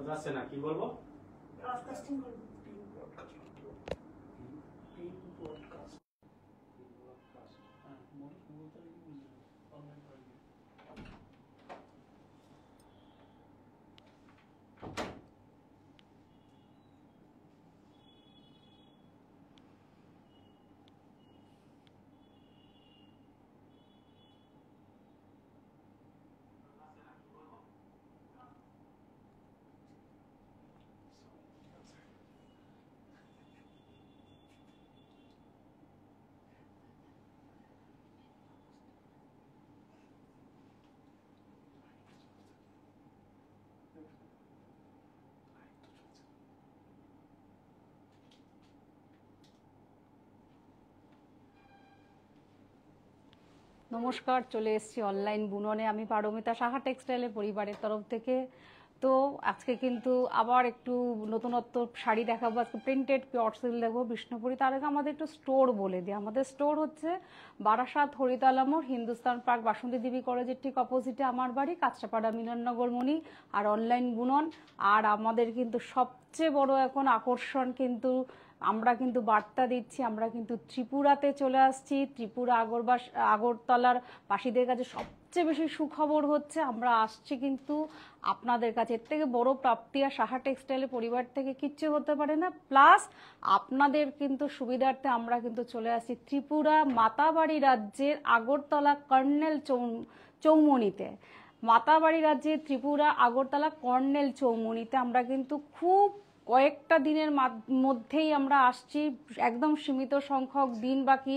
যাচ্ছে না, কি বলবো? ব্রডকাস্টিং করব। নমস্কার, চলে এসেছি অনলাইন বুননে। আমি পারমিতা, সাহা টেক্সটাইলে পরিবারের তরফ থেকে। তো আজকে কিন্তু আবার একটু নতুনত্ব শাড়ি দেখাবো। আজকে প্রিন্টেড পিওর সিল্ক দেবো বিষ্ণুপুরি। তার আগে আমাদের একটু স্টোর বলে দিই। আমাদের স্টোর হচ্ছে বারাসাত হরিতালা মোড়, হিন্দুস্তান পার্ক, বাসন্তী দেবী কলেজের ঠিক অপোজিটে আমার বাড়ি, কাঁচরাপাড়া মিলননগর মণি। আর অনলাইন বুনন। আর আমাদের কিন্তু সবচেয়ে বড় এখন আকর্ষণ কিন্তু আমরা কিন্তু বার্তা দিচ্ছি, আমরা কিন্তু ত্রিপুরাতে চলে আসছি। ত্রিপুরা আগরতলার বাসীদের কাছে সবচেয়ে বেশি সুখবর হচ্ছে আমরা আসছি কিন্তু আপনাদের কাছে। এর থেকে বড় প্রাপ্তি আর সাহা টেক্সটাইলের পরিবার থেকে কিচ্ছু হতে পারে না। প্লাস আপনাদের কিন্তু সুবিধার্থে আমরা কিন্তু চলে আসছি ত্রিপুরা মাতাবাড়ি রাজ্যের আগরতলা কর্নেল চৌমুনিতে। মাতাবাড়ি রাজ্যের ত্রিপুরা আগরতলা কর্নেল চৌমুনিতে আমরা কিন্তু খুব কয়েকটা দিনের মধ্যেই আমরা আসছি। একদম সীমিত সংখ্যক দিন বাকি।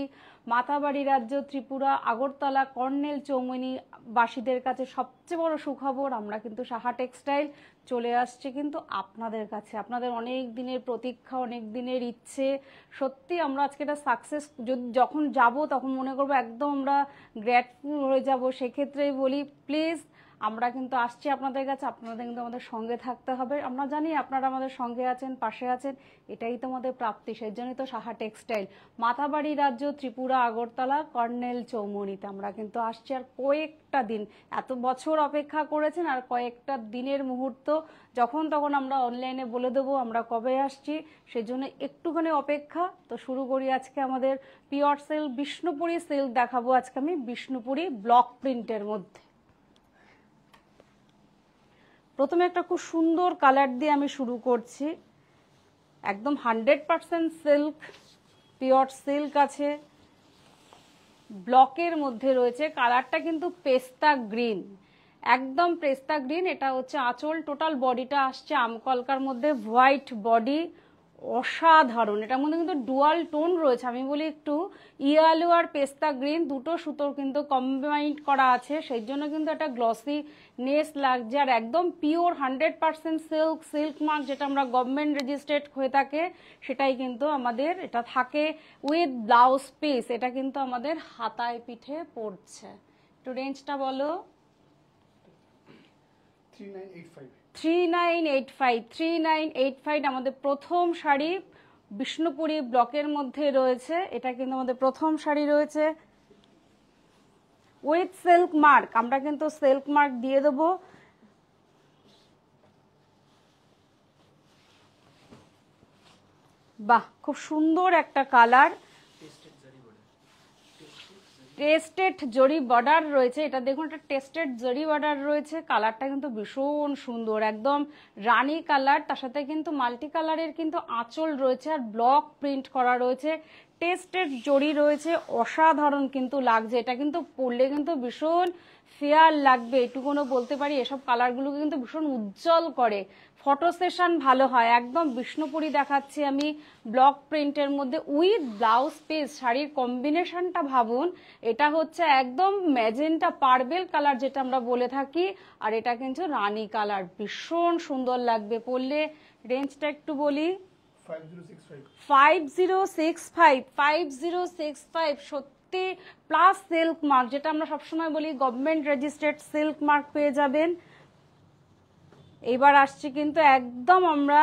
মাতাবাড়ি রাজ্য ত্রিপুরা আগরতলা কর্নেল চৌমুনি বাসীদের কাছে সবচেয়ে বড় সুখবর, আমরা কিন্তু সাহা টেক্সটাইল চলে আসছে কিন্তু আপনাদের কাছে। আপনাদের অনেক দিনের প্রতীক্ষা, অনেক দিনের ইচ্ছে, সত্যি আমরা আজকে এটা সাকসেস যখন যাব তখন মনে করবো একদম আমরা গ্র্যাটফুল হয়ে যাব। সেক্ষেত্রেই বলি প্লিজ আমরা কিন্তু আসছি আপনাদের কাছে, আপনাদের কিন্তু আমাদের সঙ্গে থাকতে হবে। আমরা জানি আপনারা আমাদের সঙ্গে আছেন, পাশে আছেন, এটাই তো আমাদের প্রাপ্তি। সেই জন্যই তো সাহা টেক্সটাইল। মাতাবাড়ি রাজ্য ত্রিপুরা আগরতলা কর্নেল চৌমুনিতে আমরা কিন্তু আসছি। আর কয়েকটা দিন, এত বছর অপেক্ষা করেছেন, আর কয়েকটা দিনের মুহূর্ত, যখন তখন আমরা অনলাইনে বলে দেবো আমরা কবে আসছি। সেজন্য একটুখানি অপেক্ষা। তো শুরু করি আজকে আমাদের পিওর সিল্ক বিষ্ণুপুরি সিল্ক দেখাবো আজকে আমি বিষ্ণুপুরি ব্লক প্রিন্টের মধ্যে। প্রথমে একটা খুব সুন্দর কালার দিয়ে আমি শুরু করছি। একদম 100% সিল্ক, পিওর সিল্ক আছে, ব্লকের মধ্যে রয়েছে। কালারটা কিন্তু পেস্তা গ্রিন, একদম পেস্তা গ্রিন। এটা হচ্ছে আঁচল। টোটাল বডিটা আসছে আমকলকার মধ্যে, হোয়াইট বডি, অসাধারণ। এটার মধ্যে কিন্তু ডুয়াল টোন রয়েছে। আমি বলি একটু ইয়েলো আর পেস্তা গ্রিন দুটো সুতোর কিন্তু কম্বাইন্ড করা আছে, সেই জন্য কিন্তু একটা গ্লসি নেস লাগছে। আর একদম পিওর 100% সিল্ক, সিল্ক মার্ক যেটা আমরা গভর্নমেন্ট রেজিস্ট্রেড হয়ে থাকে সেটাই কিন্তু আমাদের এটা থাকে উইথ ব্লাউজ পিস। এটা কিন্তু আমাদের হাতায় পিঠে পড়ছে। একটু রেঞ্জটা বলো। 3985 আমাদের প্রথম শাড়ি বিষ্ণুপুরি ব্লকের মধ্যে রয়েছে। এটা কিন্তু আমাদের প্রথম শাড়ি রয়েছে উইথ সিল্ক মার্ক। আমরা কিন্তু সিল্ক মার্ক দিয়ে দেবো। বাহ, খুব সুন্দর একটা কালার। টেস্টেড জরি বর্ডার রয়েছে। এটা দেখুন, একটা টেস্টেড জরি বর্ডার রয়েছে। কালারটা কিন্তু ভীষণ সুন্দর, একদম রানী কালার। তার সাথে কিন্তু মাল্টি কালারের কিন্তু আঁচল রয়েছে আর ব্লক প্রিন্ট করা রয়েছে। টেস্টেড জরি রয়েছে, অসাধারণ কিন্তু লাগছে। এটা কিন্তু পরলে কিন্তু ভীষণ ফেয়ার লাগবে, এটুকুনো বলতে পারি। এসব কালারগুলোকে কিন্তু ভীষণ উজ্জ্বল করে, ফটো সেশন ভালো হয়। একদম বিষ্ণুপুরি দেখাচ্ছি আমি ব্লক প্রিন্টের মধ্যে উইথ ব্লাউজ পিস। শাড়ির কম্বিনেশনটা ভাবুন, এটা হচ্ছে একদম ম্যাজেন্টা পার্পেল কালার যেটা আমরা বলে থাকি, আর এটা কিন্তু রানী কালার। ভীষণ সুন্দর লাগবে পরলে। রেঞ্জটা একটু বলি। 5065 সত্যি প্লাস সিল্ক মার্ক, যেটা আমরা সবসময় বলি গভর্নমেন্ট রেজিস্ট্রেড সিল্ক মার্ক পেয়ে যাবেন। এবার আসছি কিন্তু একদম আমরা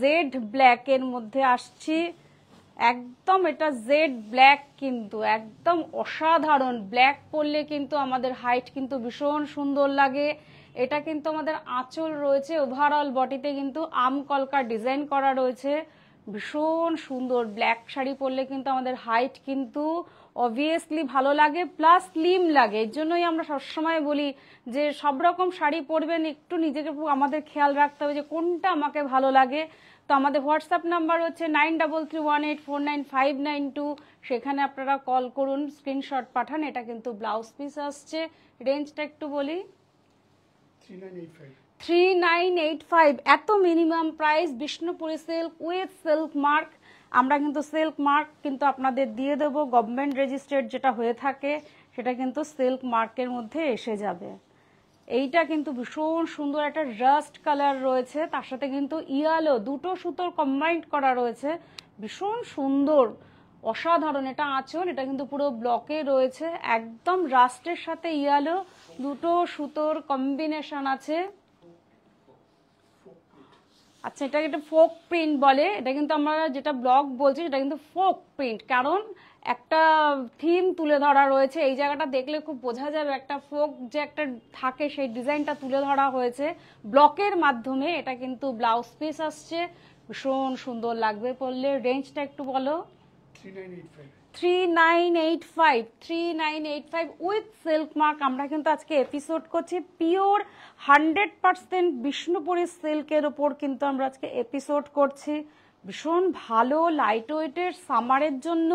জেড ব্ল্যাক এর মধ্যে আসছি, একদম এটা জেড ব্ল্যাক, কিন্তু একদম অসাধারণ। ব্ল্যাক পরলে কিন্তু আমাদের হাইট কিন্তু ভীষণ সুন্দর লাগে। এটা কিন্তু আমাদের আঁচল রয়েছে, ওভারঅল বডিতে কিন্তু আম কলকা ডিজাইন করা রয়েছে, ভীষণ সুন্দর। ব্ল্যাক শাড়ি পরলে কিন্তু আমাদের হাইট কিন্তু অবভিয়াসলি ভালো লাগে, প্লাস স্লিম লাগে। এর জন্যই আমরা সবসময় বলি যে সব রকম শাড়ি পরবেন, একটু নিজেকে আমাদের খেয়াল রাখতে হবে যে কোনটা আমাকে ভালো লাগে। তো আমাদের হোয়াটসঅ্যাপ নাম্বার হচ্ছে 9331849592, সেখানে আপনারা কল করুন, স্ক্রিনশট পাঠান। এটা কিন্তু ব্লাউজ পিস আসছে, রেঞ্জটা একটু বলি 3985। এত minimum price, Bishnupuri silk with silk mark. আমরা কিন্তু সিল্ক মার্ক কিন্তু আপনাদের দিয়ে দেবো, গভর্নমেন্ট রেজিস্টার্ড যেটা হয়ে থাকে সেটা কিন্তু সিল্ক মার্কের মধ্যে এসে যাবে। এইটা কিন্তু ভীষণ সুন্দর একটা রাস্ট কালার রয়েছে, তার সাথে কিন্তু ইয়ালো, দুটো সুতোর কম্বাইন্ড করা রয়েছে, ভীষণ সুন্দর অসাধারণ। এটা আঁচল, এটা কিন্তু পুরো ব্লকে রয়েছে, একদম রাস্টের সাথে ইয়ালো, দুটো সুতোর কম্বিনেশন আছে। আচ্ছা, এটা একটা ফোক প্রিন্ট বলে, এটা কিন্তু আমরা যেটা ব্লক বলছি সেটা কিন্তু ফোক প্রিন্ট, কারণ একটা থিম তুলে ধরা রয়েছে। এই জায়গাটা দেখলে খুব বোঝা যাবে একটা ফোক যে একটা থাকে, সেই ডিজাইনটা তুলে ধরা হয়েছে ব্লকের মাধ্যমে। এটা কিন্তু ব্লাউজ পিস আসছে, ভীষণ সুন্দর লাগবে পরলে। রেঞ্জটা একটু বলো। 3985 উইথ সিল্ক মার্ক। আমরা কিন্তু আজকে এপিসোড করছি পিওর 100% বিষ্ণুপুরি সিল্কের ওপর কিন্তু আমরা আজকে এপিসোড করছি। ভীষণ ভালো লাইট ওয়েটের, সামারের জন্য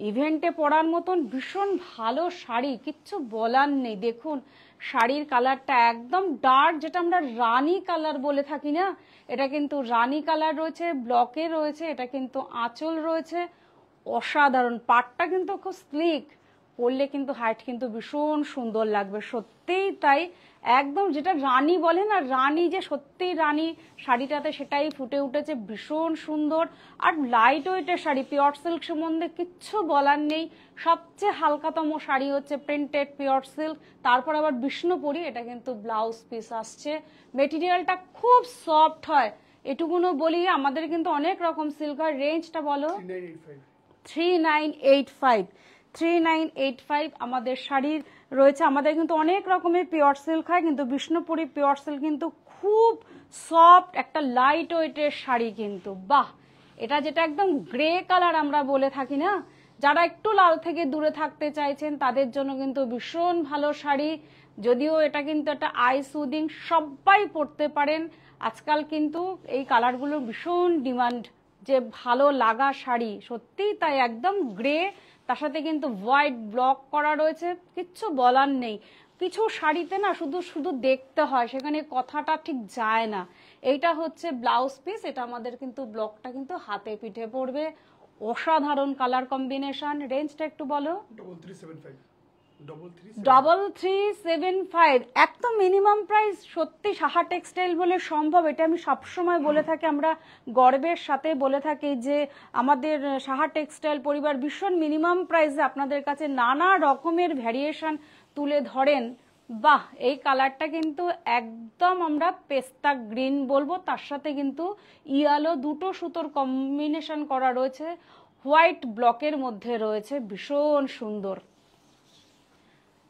ইভেন্টে পরার মতন ভীষণ ভালো শাড়ি, কিচ্ছু বলার নেই। দেখুন শাড়ির কালারটা একদম ডার্ক, যেটা আমরা রানী কালার বলে থাকি না, এটা কিন্তু রানী কালার রয়েছে, ব্লকে রয়েছে। এটা কিন্তু আঁচল রয়েছে, অসাধারণ। পাটটা কিন্তু খুব স্লিক, পরলে কিন্তু হাইট কিন্তু ভীষণ সুন্দর লাগবে, সত্যিই তাই। একদম যেটা রানী বলে না, রানী যে সত্যিই রানী শাড়িটাতে, সেটাই ফুটে উঠেছে, ভীষণ সুন্দর। আর লাইট ওয়েটের শাড়ি, পিওর সিল্ক সম্বন্ধে কিচ্ছু বলার নেই। সবচেয়ে হালকাতম শাড়ি হচ্ছে প্রিন্টেড পিওর সিল্ক, তারপর আবার বিষ্ণুপুরি। এটা কিন্তু ব্লাউজ পিস আসছে, মেটেরিয়ালটা খুব সফট হয়, এটুকুনো বলি। আমাদের কিন্তু অনেক রকম সিল্ক হয়। রেঞ্জটা বলো। 3985 আমাদের শাড়ির রয়েছে। আমাদের কিন্তু অনেক রকমের পিওর সিল্ক হয়, কিন্তু বিষ্ণুপুরি পিওর সিল্ক কিন্তু খুব সফট একটা লাইট ওয়েটের শাড়ি কিন্তু। বাহ, এটা যেটা একদম গ্রে কালার আমরা বলে থাকি না, যারা একটু লাল থেকে দূরে থাকতে চাইছেন তাদের জন্য কিন্তু ভীষণ ভালো শাড়ি। যদিও এটা কিন্তু একটা আই সুদিং, সবাই পরতে পারেন। আজকাল কিন্তু এই কালারগুলো ভীষণ ডিমান্ড, যে ভালো লাগা শাড়ি, সত্যিই তাই। একদম গ্রে, তার সাথে কিন্তু হোয়াইট ব্লক করা রয়েছে, কিচ্ছু বলার নেই। কিছু শাড়িতে না শুধু শুধু দেখতে হয়, সেখানে কথাটা ঠিক যায় না। এইটা হচ্ছে ব্লাউজ পিস, এটা আমাদের কিন্তু ব্লকটা কিন্তু হাতে পিঠে পড়বে, অসাধারণ কালার কম্বিনেশন। রেঞ্জটা একটু বলো। 3375। এত মিনিমাম প্রাইস সত্যি সাহা টেক্সটাইল বলে সম্ভব, এটা আমি সবসময় বলে থাকি, আমরা গর্বের সাথে বলে থাকি যে আমাদের সাহা টেক্সটাইল পরিবার ভীষণ মিনিমাম প্রাইসে আপনাদের কাছে নানা রকমের ভ্যারিয়েশন তুলে ধরেন। বাহ, এই কালারটা কিন্তু একদম আমরা পেস্তা গ্রিন বলবো, তার সাথে কিন্তু ইয়ালো, দুটো সুতোর কম্বিনেশন করা রয়েছে, হোয়াইট ব্লকের মধ্যে রয়েছে, ভীষণ সুন্দর,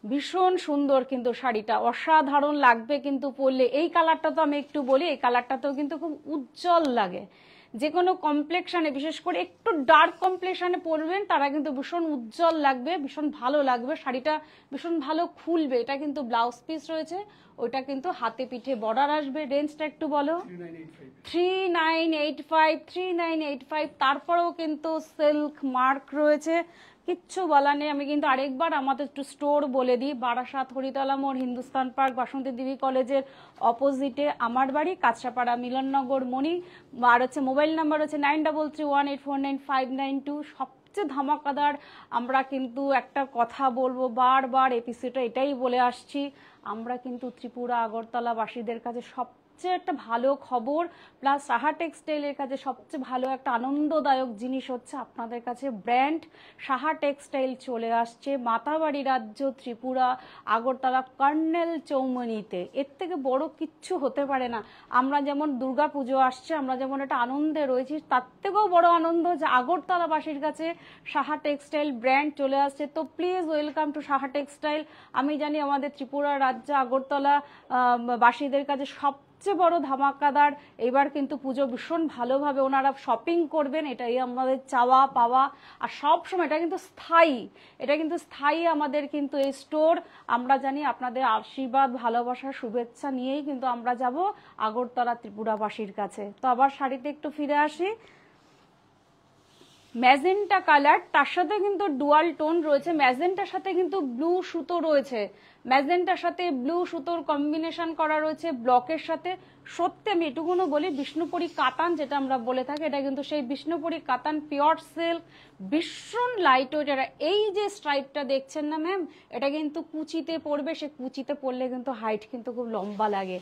ভীষণ সুন্দর কিন্তু শাড়িটা, অসাধারণ লাগবে কিন্তু পরলে। এই কালারটা তো আমি একটু বলি, এই কালারটাতেও কিন্তু খুব উজ্জ্বল লাগে। যে কোনো কমপ্লেক্সানে, বিশেষ করে একটু ডার্ক কমপ্লেক্সানে পরবেন, তারা কিন্তু ভীষণ উজ্জ্বল লাগবে, ভীষণ ভালো লাগবে, শাড়িটা ভীষণ ভালো খুলবে। এটা কিন্তু ব্লাউজ পিস রয়েছে, ওইটা কিন্তু হাতে পিঠে বর্ডার আসবে। রেঞ্জটা একটু বলো। 3985। তারপরেও কিন্তু সিল্ক মার্ক রয়েছে, কিচ্ছু বলার নেই। আমি কিন্তু আরেকবার আমাদের একটু স্টোর বলে দিই, বারাসাত, হরিতলা মোড়, হিন্দুস্তান পার্ক, বাসন্তী দেবী কলেজের অপোজিটে আমার বাড়ি, কাঁচরাপাড়া, মিলননগর, মণি। আর হচ্ছে মোবাইল নাম্বার হচ্ছে 9331849592। সবচেয়ে ধামাকাদার আমরা কিন্তু একটা কথা বলবো, বারবার এপিসোডে এটাই বলে আসছি, আমরা কিন্তু ত্রিপুরা আগরতলা বাসীদের কাছে সবচেয়ে সবচেয়ে একটা ভালো খবর প্লাস সাহা টেক্সটাইলের কাছে সবচেয়ে ভালো একটা আনন্দদায়ক জিনিস হচ্ছে আপনাদের কাছে ব্র্যান্ড সাহা টেক্সটাইল চলে আসছে মাতাবাড়ি রাজ্য ত্রিপুরা আগরতলা কর্নেল চৌমনিতে। এর থেকে বড় কিচ্ছু হতে পারে না। আমরা যেমন দুর্গা পুজো আসছে, আমরা যেমন একটা আনন্দে রয়েছি, তার থেকেও বড় আনন্দ যে আগরতলাবাসীর কাছে সাহা টেক্সটাইল ব্র্যান্ড চলে আসছে। তো please welcome to Saha textile. আমি জানি আমাদের ত্রিপুরা রাজ্য আগরতলা বাসীদের কাছে সবচেয়ে বড় ধামাকাদার এবার কিন্তু পুজো ভীষণ ভালোভাবে ওনারা শপিং করবেন, এটাই আমাদের চাওয়া পাওয়া। আর সবসময় এটা কিন্তু স্থায়ী, এটা কিন্তু স্থায়ী আমাদের কিন্তু এই স্টোর। আমরা জানি আপনাদের আশীর্বাদ ভালোবাসা শুভেচ্ছা নিয়েই কিন্তু আমরা যাব আগরতলা ত্রিপুরাবাসীর কাছে। তো আবার শাড়িতে একটু ফিরে আসি। ম্যাজেন্টা কালার, তার সাথে কিন্তু ডুয়াল টোন রয়েছে, ম্যাজেন্টার সাথে কিন্তু ব্লু সুতো রয়েছে, ম্যাজেন্টার সাথে ব্লু সুতোর কম্বিনেশন করা রয়েছে ব্লকের সাথে। সত্যি আমি এটুকুনো বলি, বিষ্ণুপুরি কাতান যেটা আমরা বলে থাকি, এটা কিন্তু সেই বিষ্ণুপুরি কাতান পিওর সিল্ক, ভীষণ লাইট ওয়েট। এই যে স্ট্রাইপটা দেখছেন না ম্যাম, এটা কিন্তু কুচিতে পড়বে, সে কুচিতে পড়লে কিন্তু হাইট কিন্তু খুব লম্বা লাগে।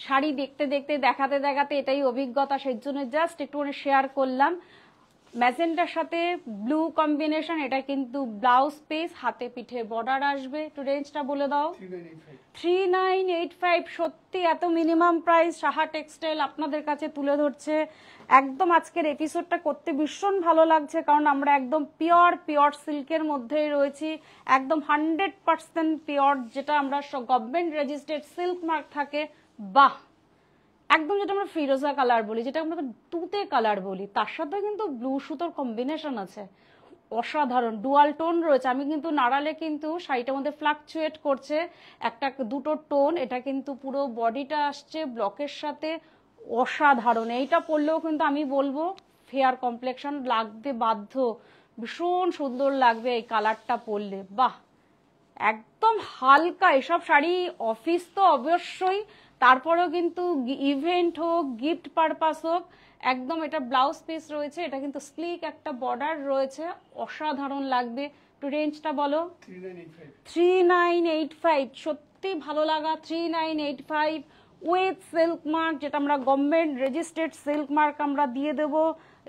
শাড়ি দেখতে দেখতে দেখাতে দেখাতে এটাই অভিজ্ঞতা, সেই জন্য জাস্ট একটুখানি শেয়ার করলাম। ম্যাজেন্টার সাথে ব্লু কম্বিনেশন, এটা কিন্তু ব্লাউজ পিস, হাতে পিঠে বর্ডার আসবে। একটু রেঞ্জটা বলে দাও। 3985। সত্যি এত মিনিমাম প্রাইস সাহা টেক্সটাইল আপনাদের কাছে তুলে ধরছে। একদম আজকের এপিসোডটা করতে ভীষণ ভালো লাগছে, কারণ আমরা একদম পিওর সিল্কের মধ্যেই রয়েছি, একদম 100% পিওর, যেটা আমরা গভর্নমেন্ট রেজিস্টার্ড সিল্ক মার্ক থাকে। বাহ, একদম যেটা আমরা ফিরোজা কালার বলি, যেটা আমরা তুতে কালার বলি, তার সাথে কিন্তু ব্লু সুতোর কম্বিনেশন আছে, অসাধারণ। ডুয়াল টোন রয়েছে, আমি কিন্তু নাড়ালে কিন্তু শাড়িটার মধ্যে ফ্লাকচুয়েট করছে একটা দুটো টোন। এটা কিন্তু পুরো বডিটা আসছে ব্লকের সাথে, অসাধারণ। এইটা পরলেও কিন্তু আমি বলবো ফেয়ার কমপ্লেকশন লাগতে বাধ্য, ভীষণ সুন্দর লাগবে এই কালারটা পরলে। বাহ, একদম হালকা এসব শাড়ি অফিস তো অবশ্যই, তারপরেও কিন্তু ইভেন্ট হোক গিফট পারপাস হোক, একদম। এটা ব্লাউজ পিস রয়েছে, এটা কিন্তু স্লিক একটা বর্ডার রয়েছে, অসাধারণ লাগবে। একটু রেঞ্জটা বলো। 3985। সত্যি ভালো লাগা। 3985 উইথ সিল্ক মার্ক, যেটা আমরা গভর্নমেন্ট রেজিস্টার্ড সিল্ক মার্ক আমরা দিয়ে দেবো।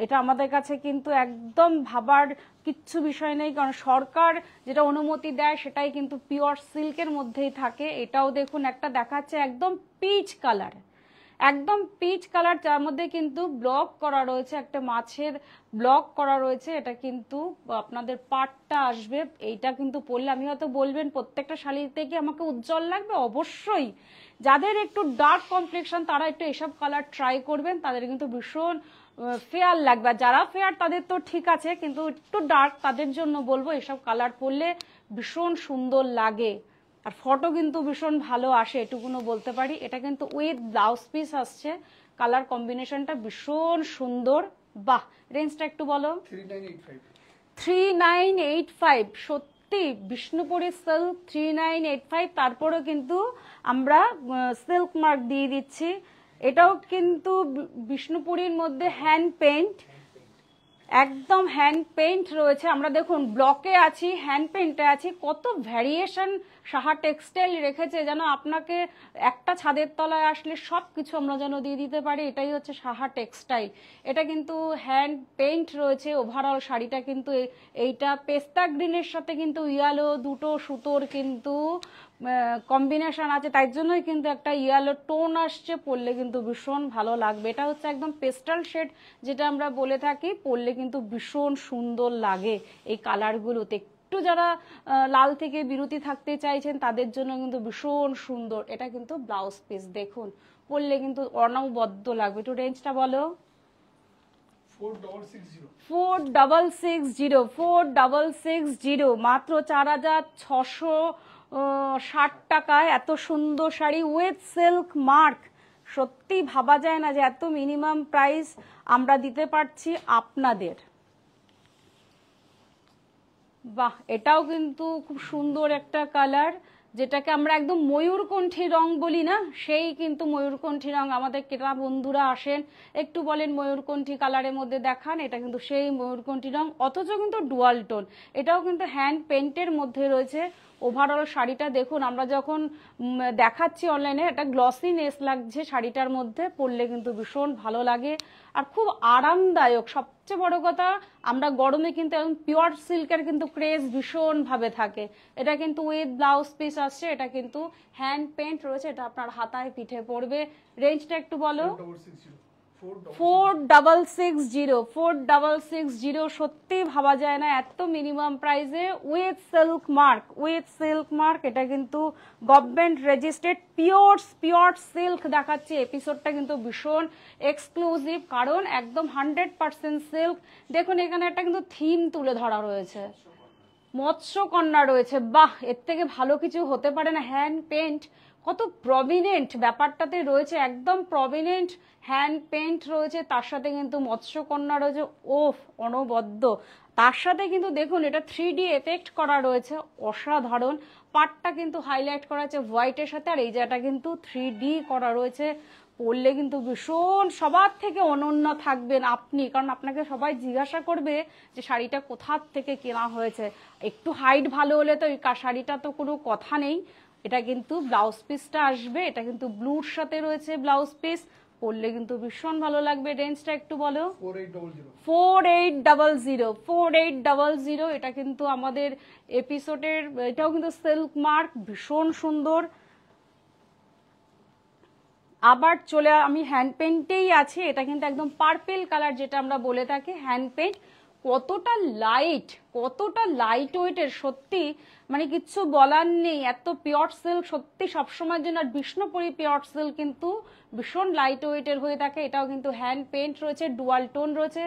এটা আমাদের কাছে কিন্তু একদম ভাবার কিচ্ছু বিষয় নেই, কারণ সরকার যেটা অনুমতি দেয় সেটাই কিন্তু পিওর সিল্কের মধ্যেই থাকে। এটাও দেখুন, একটা দেখাচ্ছে একদম পিচ কালার, একদম পিচ কালার, যার মধ্যে কিন্তু ব্লক করা রয়েছে, একটা মাছের ব্লক করা রয়েছে। এটা কিন্তু আপনাদের পাটটা আসবে। এইটা কিন্তু পরলে আমি হয়তো বলবেন প্রত্যেকটা শাড়িতে কি আমাকে উজ্জ্বল লাগবে, অবশ্যই। যাদের একটু ডার্ক কমপ্লেকশন তারা একটু এসব কালার ট্রাই করবেন, তাদের কিন্তু ভীষণ ফেয়ার লাগবে। আর যারা ফেয়ার তাদের তো ঠিক আছে, কিন্তু একটু ডার্ক তাদের জন্য বলবো এসব কালার পরলে ভীষণ সুন্দর লাগে। আর ফটো কিন্তু ভীষণ ভালো আসে, এটুকুনো বলতে পারি। এটা কিন্তু উইথ ব্লাউজ পিস আসছে, কালার কম্বিনেশনটা ভীষণ সুন্দর। বাহ, রেঞ্জটা একটু বলো। 3985। সত্যি বিষ্ণুপুরি সিল্ক 3985, তারপরেও কিন্তু আমরা সিল্ক মার্ক দিয়ে দিচ্ছি। এটাও কিন্তু বিষ্ণুপুরীর মধ্যে হ্যান্ড পেইন্ট, একদম হ্যান্ড পেইন্ট রয়েছে। আমরা দেখুন ব্লকে আছি, হ্যান্ড পেইন্টে আছি, কত ভ্যারিয়েশন সাহা টেক্সটাইল রেখেছে, যেন আপনাকে একটা ছাদের তলায় আসলে সব কিছু আমরা যেন দিয়ে দিতে পারি। এটাই হচ্ছে সাহা টেক্সটাইল। এটা কিন্তু হ্যান্ড পেইন্ট রয়েছে। ওভারঅল শাড়িটা কিন্তু এইটা পেস্তা গ্রিনের সাথে কিন্তু ইয়েলো দুটো সুতোর কিন্তু কম্বিনেশন আছে, তাই জন্যই কিন্তু একটা ইয়েলো টোন আসছে, পরলে কিন্তু ভীষণ ভালো লাগবে। এটা হচ্ছে একদম পেস্টাল শেড, যেটা আমরা বলে থাকি, পরলে কিন্তু ভীষণ সুন্দর লাগে এই কালারগুলোতে। একটু যারা লাল থেকে বিরতি থাকতে চাইছেন তাদের জন্য কিন্তু ভীষণ সুন্দর। এটা কিন্তু ব্লাউজ পিস, দেখুন পরলে কিন্তু অনবদ্য লাগবে। একটু রেঞ্জটা বলো। 4660 মাত্র 4660 টাকায় এত সুন্দর শাড়ি উইথ সিল্ক মার্ক। সত্যি ভাবা যায় না যে এত মিনিমাম প্রাইস আমরা দিতে পারছি আপনাদের। বাহ, এটাও কিন্তু খুব সুন্দর একটা কালার, যেটাকে আমরা একদম ময়ূরকণ্ঠী রং বলি না, সেই কিন্তু ময়ূরকণ্ঠী রং। আমাদের কেটা বন্ধুরা আসেন একটু বলেন ময়ূরকণ্ঠী কালারের মধ্যে দেখান, এটা কিন্তু সেই ময়ূরকণ্ঠী রং, অথচ কিন্তু ডুয়াল টোন। এটাও কিন্তু হ্যান্ড পেইন্টের মধ্যে রয়েছে, ওভারঅল শাড়িটা দেখুন, আমরা যখন দেখাচ্ছি অনলাইনে একটা গ্লসিনেস লাগছে শাড়িটার মধ্যে, পরলে কিন্তু ভীষণ ভালো লাগে আর খুব আরামদায়ক। সবচেয়ে বড় কথা, আমরা গরমে কিন্তু একদম পিওর সিল্কের কিন্তু ক্রেজ ভীষণ ভাবে থাকে। এটা কিন্তু উইথ ব্লাউজ পিস আসছে, এটা কিন্তু হ্যান্ড পেন্ট রয়েছে, এটা আপনার হাতায় পিঠে পড়বে। রেঞ্জটা একটু বলো। 4660 সত্যি ভাবা যায় না এত মিনিমাম প্রাইসে উইথ সিল্ক মার্ক। এটা কিন্তু গভর্নমেন্ট রেজিস্টার্ড পিওর সিল্ক দেখাচ্ছে। এপিসোডটা কিন্তু ভীষণ এক্সক্লুসিভ, কারণ একদম 100% সিল্ক। দেখুন এখানে একটা কিন্তু থিম তুলে ধরা রয়েছে, মৎস্যকন্যা রয়েছে। বাহ, এর থেকে ভালো কিছু হতে পারে না। হ্যান্ড পেন্ট কত প্রমিনেন্ট ব্যাপারটাতে রয়েছে, একদম প্রমিনেন্ট হ্যান্ড পেন্ট রয়েছে, তার সাথে কিন্তু মৎস্যকন্যা রয়েছে। ওফ, অনবদ্য। তার সাথে কিন্তু দেখুন এটা 3D এফেক্ট করা রয়েছে, অসাধারণ। পাটটা কিন্তু হাইলাইট করা আছে হোয়াইটের সাথে, আর এই জায়গাটা কিন্তু 3D করা রয়েছে। পরলে কিন্তু ভীষণ সবার থেকে অনন্য থাকবেন আপনি, কারণ আপনাকে সবাই জিজ্ঞাসা করবে যে শাড়িটা কোথার থেকে কেনা হয়েছে। একটু হাইট ভালো হলে তো এই শাড়িটা তো কোনো কথা নেই। এটা কিন্তু ব্লাউজ পিসটা আসবে, এটা কিন্তু ব্লুর সাথে রয়েছে ব্লাউজ পিস, পরলে কিন্তু ভীষণ ভালো লাগবে। রেঞ্জটা একটু বলো। 4800। এটা কিন্তু আমাদের এপিসোডের, এটাও কিন্তু সিল্ক মার্ক, ভীষণ সুন্দর। আবার চলে আমি হ্যান্ড পেন্টেই আছি, এটা কিন্তু একদম পার্পেল কালার যেটা আমরা বলে থাকি হ্যান্ড পেন্ট। কতটা লাইট ওয়েটের, সত্যি মানে কিচ্ছু বলার নেই। এত পিওর সিল্ক সত্যি সবসময়ের জন্য। আর বিষ্ণুপুরি পিওর সিল্ক কিন্তু ভীষণ লাইট ওয়েটের হয়ে থাকে। এটাও কিন্তু হ্যান্ড পেন্ট রয়েছে, ডুয়াল টোন রয়েছে,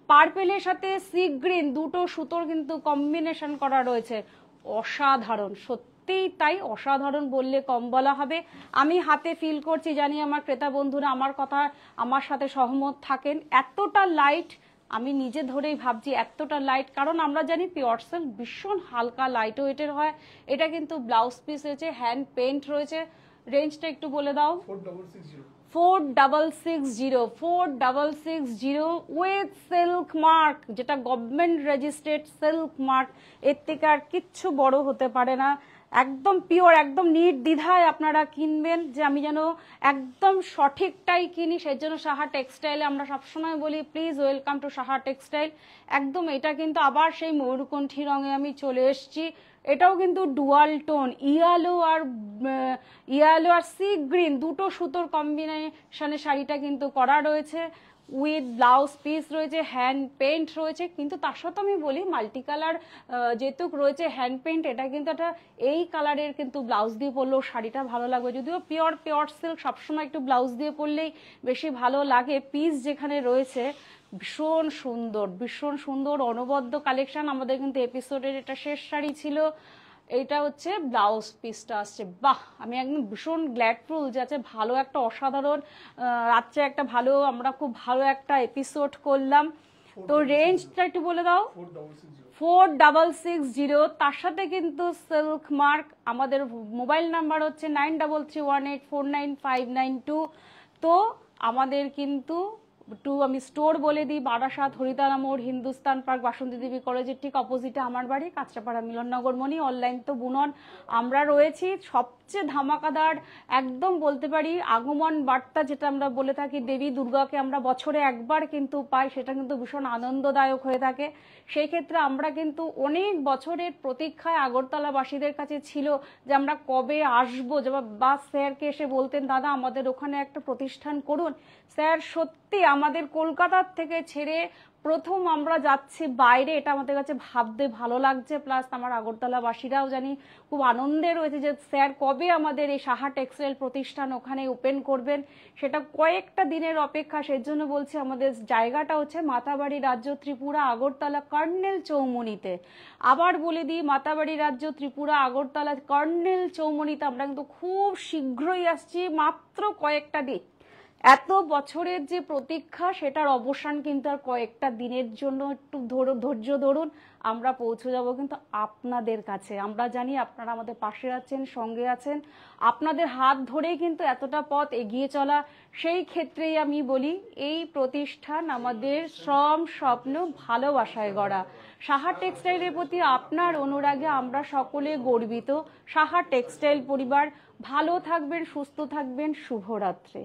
পার্পেলের সাথে সি গ্রিন দুটো সুতোর কিন্তু কম্বিনেশন করা রয়েছে। অসাধারণ, সত্যিই তাই, অসাধারণ বললে কম বলা হবে। আমি হাতে ফিল করছি, জানি আমার ক্রেতা বন্ধুরা আমার সাথে সহমত থাকেন। এতটা লাইট, আমি নিজে ধরেই ভাবছি এতটা লাইট, কারণ আমরা জানি পিওর সিল্ক ভীষণ হালকা লাইট ওয়েটের হয়। এটা কিন্তু ব্লাউজ পিস রয়েছে, হ্যান্ড পেন্ট রয়েছে। রেঞ্জটা একটু বলে দাও। 4660 উইথ সিল্ক মার্ক, যেটা গভর্নমেন্ট রেজিস্টার্ড সিল্ক মার্ক। এর থেকে আর কিচ্ছু বড় হতে পারে না। একদম পিওর, একদম নির্দ্বিধায় আপনারা কিনবেন, যে আমি যেন একদম সঠিকটাই কিনি। সেই জন্য সাহা টেক্সটাইলে আমরা সবসময় বলি please welcome to Saha textile. একদম এটা কিন্তু আবার সেই ময়ূরকণ্ঠী রঙে আমি চলে এসেছি। এটাও কিন্তু ডুয়াল টোন, ইয়ালো আর সি গ্রিন দুটো সুতোর কম্বিনেশনে শাড়িটা কিন্তু করা রয়েছে। উইথ ব্লাউজ পিস রয়েছে, হ্যান্ড পেন্ট রয়েছে। কিন্তু তার সাথে আমি বলি মাল্টি কালার যেহেতু রয়েছে হ্যান্ড পেন্ট, এটা কিন্তু একটা এই কালারের কিন্তু ব্লাউজ দিয়ে পরলেও শাড়িটা ভালো লাগবে। যদিও পিওর সিল্ক সবসময় একটু ব্লাউজ দিয়ে পরলেই বেশি ভালো লাগে। পিস যেখানে রয়েছে ভীষণ সুন্দর অনবদ্য কালেকশন। আমাদের কিন্তু এপিসোডের এটা শেষ শাড়ি ছিল। এটা হচ্ছে ব্লাউজ পিসটা আসছে। বাহ, আমি একদম ভীষণ গ্ল্যাডফুল যে আছে ভালো একটা অসাধারণ রাত্রে একটা ভালো, আমরা খুব ভালো একটা এপিসোড করলাম। তো রেঞ্জটা একটু বলে দাও। 4660। তার সাথে কিন্তু সিল্ক মার্ক। আমাদের মোবাইল নাম্বার হচ্ছে 9331849592। তো আমাদের কিন্তু আমি স্টোর বলে দিই, বারাসাত হরিতারা মোড়, হিন্দুস্তান পার্ক, বাসন্তী দেবী কলেজের ঠিক অপোজিটে আমার বাড়ি, কাঁচরাপাড়া মিলননগর মনি। অনলাইন তো বুনন আমরা রয়েছি। সবচেয়ে ধামাকাদার একদম বলতে পারি আগমন বার্তা, যেটা আমরা বলে থাকি দেবী দুর্গাকে আমরা বছরে একবার কিন্তু পাই, সেটা কিন্তু ভীষণ আনন্দদায়ক হয়ে থাকে। সেই ক্ষেত্রে আমরা কিন্তু অনেক বছরের প্রতীক্ষায় আগরতলাবাসীদের কাছে ছিল যে আমরা কবে আসবো। বা স্যারকে এসে বলতেন দাদা আমাদের ওখানে একটা প্রতিষ্ঠান করুন। স্যার সত্যি আমাদের কলকাতার থেকে ছেড়ে প্রথম আমরা যাচ্ছি বাইরে, এটা আমাদের কাছে ভাবতে ভালো লাগছে। প্লাস আমার আগরতলাবাসীরাও জানি খুব আনন্দে রয়েছে যে স্যার কবে আমাদের এই সাহা টেক্সটাইল প্রতিষ্ঠান ওখানে ওপেন করবেন। সেটা কয়েকটা দিনের অপেক্ষা। সেই জন্য বলছি আমাদের জায়গাটা হচ্ছে মাতাবাড়ি রাজ্য ত্রিপুরা, আগরতলা কর্নেল চৌমুনিতে। আবার বলে দিই, মাতাবাড়ি রাজ্য ত্রিপুরা, আগরতলা কর্নেল চৌমুনিতে আমরা কিন্তু খুব শীঘ্রই আসছি, মাত্র কয়েকটা দিন। এত বছরের যে প্রতীক্ষা সেটার অবসান কিন্তু আর কয়েকটা দিনের জন্য একটু ধৈর্য ধরুন, আমরা পৌঁছে যাব কিন্তু আপনাদের কাছে। আমরা জানি আপনারা আমাদের পাশে আছেন, সঙ্গে আছেন, আপনাদের হাত ধরেই কিন্তু এতটা পথ এগিয়ে চলা। সেই ক্ষেত্রেই আমি বলি এই প্রতিষ্ঠান আমাদের শ্রম, স্বপ্ন, ভালোবাসায় গড়া। সাহা টেক্সটাইলের প্রতি আপনার অনুরাগে আমরা সকলে গর্বিত। সাহা টেক্সটাইল পরিবার, ভালো থাকবেন, সুস্থ থাকবেন, শুভরাত্রি।